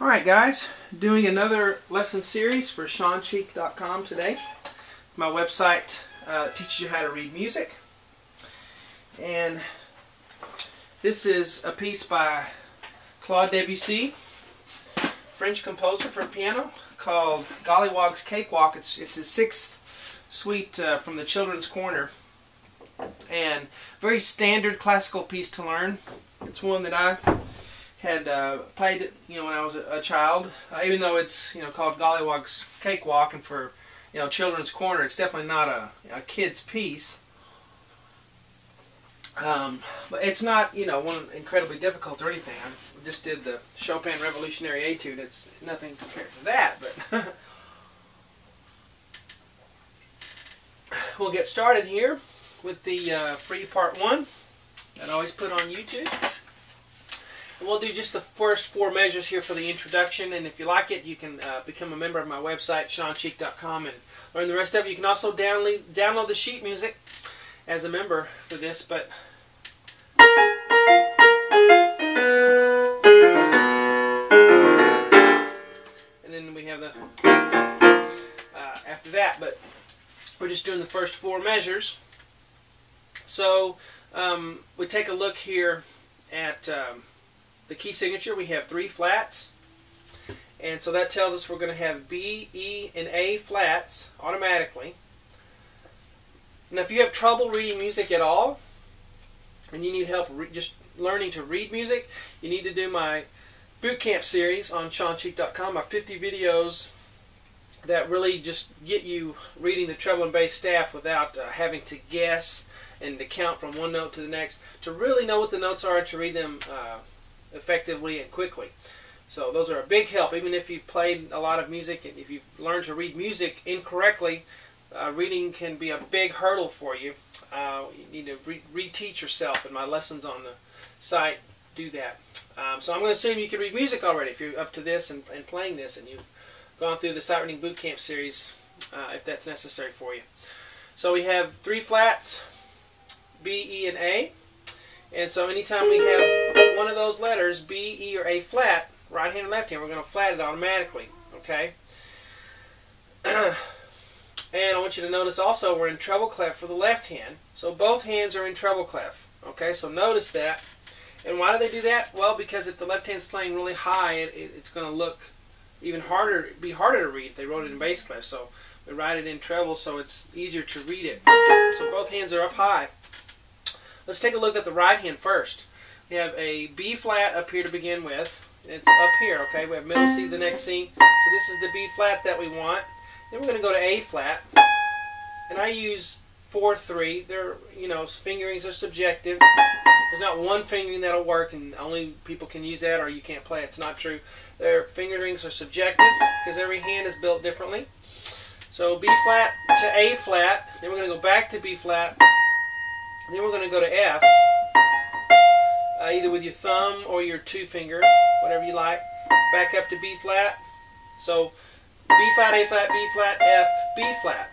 Alright guys, doing another lesson series for SeanCheek.com today. It's my website that teaches you how to read music. And this is a piece by Claude Debussy, French composer for piano, called Golliwogg's Cakewalk. It's his sixth suite from the Children's Corner. And very standard classical piece to learn. It's one that I had played, when I was a child. Even though it's, called Golliwogg's Cakewalk, and for, Children's Corner, it's definitely not a kid's piece. But it's not, one incredibly difficult or anything. I just did the Chopin Revolutionary Etude. It's nothing compared to that, but we'll get started here with the free part 1 that I always put on YouTube. And we'll do just the first 4 measures here for the introduction, and if you like it, you can become a member of my website, SeanCheek.com, and learn the rest of it. You can also download the sheet music as a member for this, but and then we have the after that, but we're just doing the first 4 measures. So we take a look here at the key signature. We have 3 flats, and so that tells us we're going to have B, E, and A flats automatically. Now if you have trouble reading music at all, and you need help just learning to read music, you need to do my boot camp series on SeanCheek.com, my 50 videos that really just get you reading the treble and bass staff without having to guess and to count from one note to the next, to really know what the notes are and to read them effectively and quickly. So those are a big help. Even if you've played a lot of music and if you've learned to read music incorrectly, reading can be a big hurdle for you. You need to reteach yourself, and my lessons on the site do that. So I'm going to assume you can read music already if you're up to this and playing this, and you've gone through the Sight Reading Boot Camp series if that's necessary for you. So we have 3 flats, B, E, and A. And so anytime we have one of those letters, B, E, or A flat, right hand or left hand, we're going to flat it automatically. Okay? And I want you to notice also we're in treble clef for the left hand. So both hands are in treble clef. Okay? So notice that. And why do they do that? Well, because if the left hand's playing really high, it's going to look even harder, be harder to read if they wrote it in bass clef. So we write it in treble so it's easier to read it. So both hands are up high. Let's take a look at the right hand first. We have a B flat up here to begin with. It's up here, okay? We have middle C, the next C. So this is the B flat that we want. Then we're going to go to A flat. And I use 4-3. They're, fingerings are subjective. There's not one fingering that'll work, and only people can use that, or you can't play it. It's not true. Their fingerings are subjective because every hand is built differently. So B flat to A flat. Then we're going to go back to B flat. Then we're going to go to F, either with your thumb or your 2 finger, whatever you like. Back up to B flat. So B flat, A flat, B flat, F, B flat.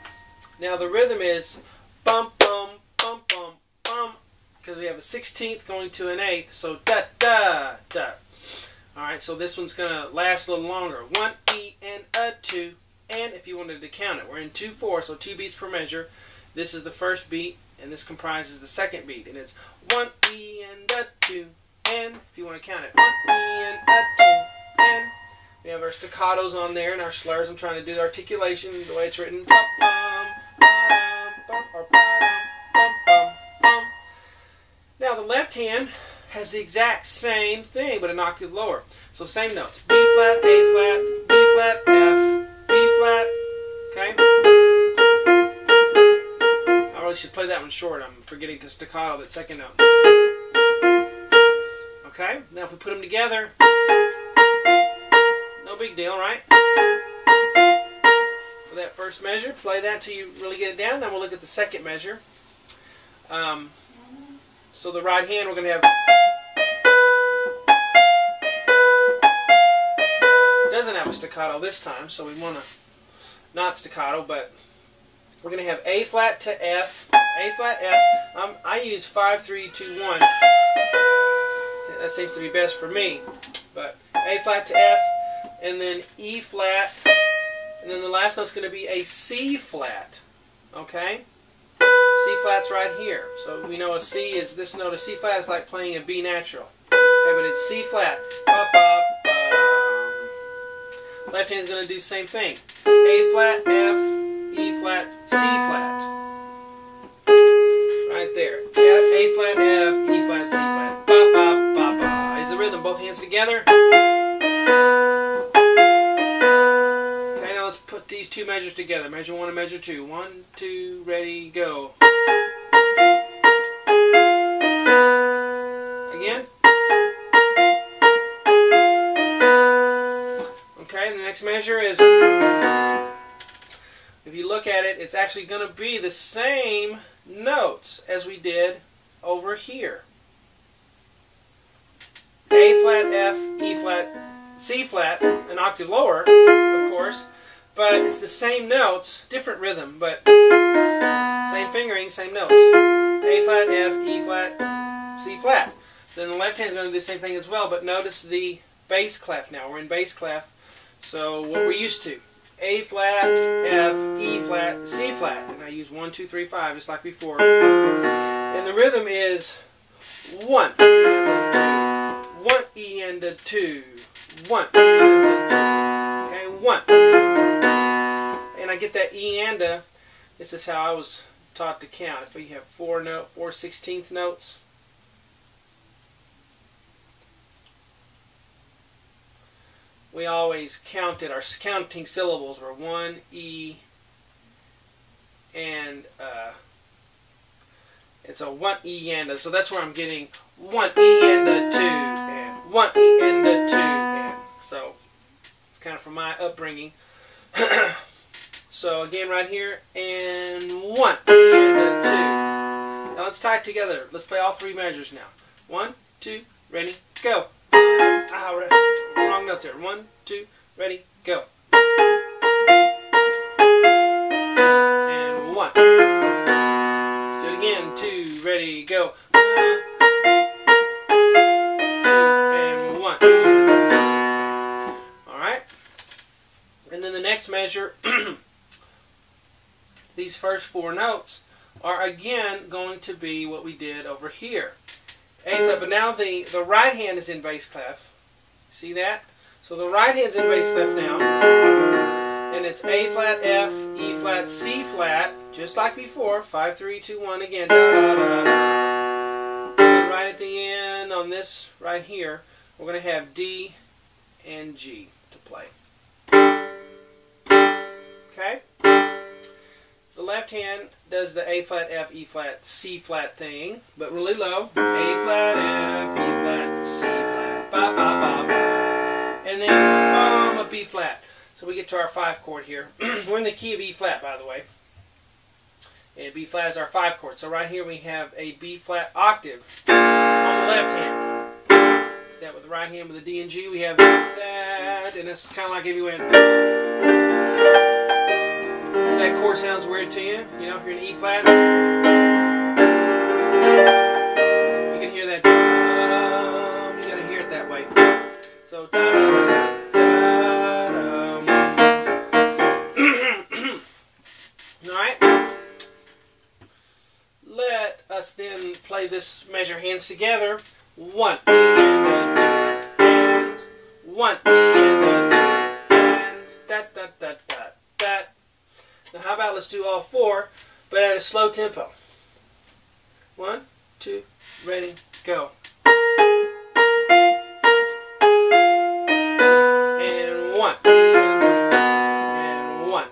Now the rhythm is bum, bum, bum, bum, bum, because we have a 16th going to an 8th. So da, da, da. Alright, so this one's going to last a little longer. 1 E and a 2, and if you wanted to count it, we're in 2/4, so 2 beats per measure. This is the first beat, and this comprises the second beat, and it's 1 E and a 2, and if you want to count it, 1 E and a 2, and we have our staccatos on there and our slurs. I'm trying to do the articulation the way it's written. Bum, bum, bum, bum, or bum, bum, bum, bum. Now the left hand has the exact same thing, but an octave lower. So same notes: B flat, A flat, B flat, F, B flat. Okay. I should play that one short. I'm forgetting to staccato that second note. Okay, now if we put them together, no big deal, right? For that first measure, play that till you really get it down. Then we'll look at the second measure. So the right hand, we're going to have, doesn't have a staccato this time, so we want to not staccato, but we're going to have A flat to F, A flat, F. I use 5-3-2-1. That seems to be best for me. But A flat to F, and then E flat, and then the last note's going to be a C flat. Okay? C flat's right here. So we know a C is this note. A C flat is like playing a B natural. Okay, but it's C flat. Ba, ba, ba. Left hand is going to do the same thing. A flat, F, E flat, C flat. Right there. A flat, F, E flat, C flat. Ba, ba, ba, ba. Here's the rhythm. Both hands together. Okay, now let's put these two measures together. Measure 1 and measure 2. 1, 2, ready, go. Again. Okay, and the next measure is, if you look at it, it's actually going to be the same notes as we did over here. A flat, F, E flat, C flat, an octave lower, of course, but it's the same notes, different rhythm, but same fingering, same notes. A flat, F, E flat, C flat. Then the left hand is going to do the same thing as well, but notice the bass clef now. We're in bass clef, so what we're used to. A flat, F, E flat, C flat. And I use 1, 2, 3, 5, just like before. And the rhythm is 1, 1 E and a 2, 1 E and a 2. Okay, 1. And I get that E and a. This is how I was taught to count. If you have 4 16th notes. We always counted, our counting syllables were 1, E, and it's a 1 E and a, so that's where I'm getting 1 E and a 2, and 1 E and a 2, and so it's kind of from my upbringing. So again right here, and 1 E and a 2. Now let's tie it together. Let's play all 3 measures now. 1, 2, ready, go. Wrong notes there. 1, 2, ready, go. And 1. Let's do it again. 2, ready, go. 2 and 1. Alright. And then the next measure, these first 4 notes are again going to be what we did over here. A flat, but now the right hand is in bass clef. See that? So the right hand's in bass clef now. And it's A flat, F, E flat, C flat, just like before. 5, 3, 2, 1 again. Da, da, da, da. And right at the end on this right here, we're going to have D and G to play. Okay? The left hand does the A flat, F, E flat, C flat thing, but really low. A flat, F, E flat, C flat, ba ba ba ba, and then a B flat. So we get to our 5 chord here. We're in the key of E flat, by the way, and B flat is our 5 chord. So right here we have a B flat octave on the left hand. That with the right hand with the D and G, we have that, and it's kind of like if you went. That chord sounds weird to you, you know, if you're in E flat, you can hear that. You gotta hear it that way. So da da da da. All right. Let us then play this measure hands together. 1 E and a 2, and 1 E and a 2, and da da da da da. Now how about let's do all 4, but at a slow tempo. 1, 2, ready, go. And 1. And 1.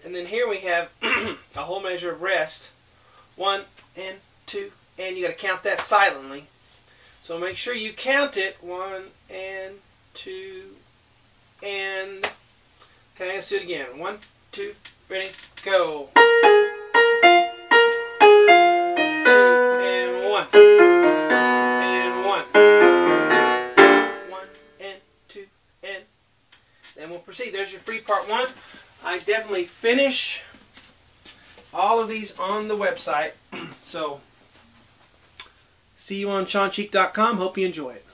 And then here we have a whole measure of rest. 1 and 2, and you got to count that silently. So make sure you count it. 1 and 2 and... Okay, let's do it again. 1, 2, ready, go. 2 and 1. And 1. 1 and 2 and. Then we'll proceed. There's your free part 1. I definitely finish all of these on the website. So, see you on SeanCheek.com. Hope you enjoy it.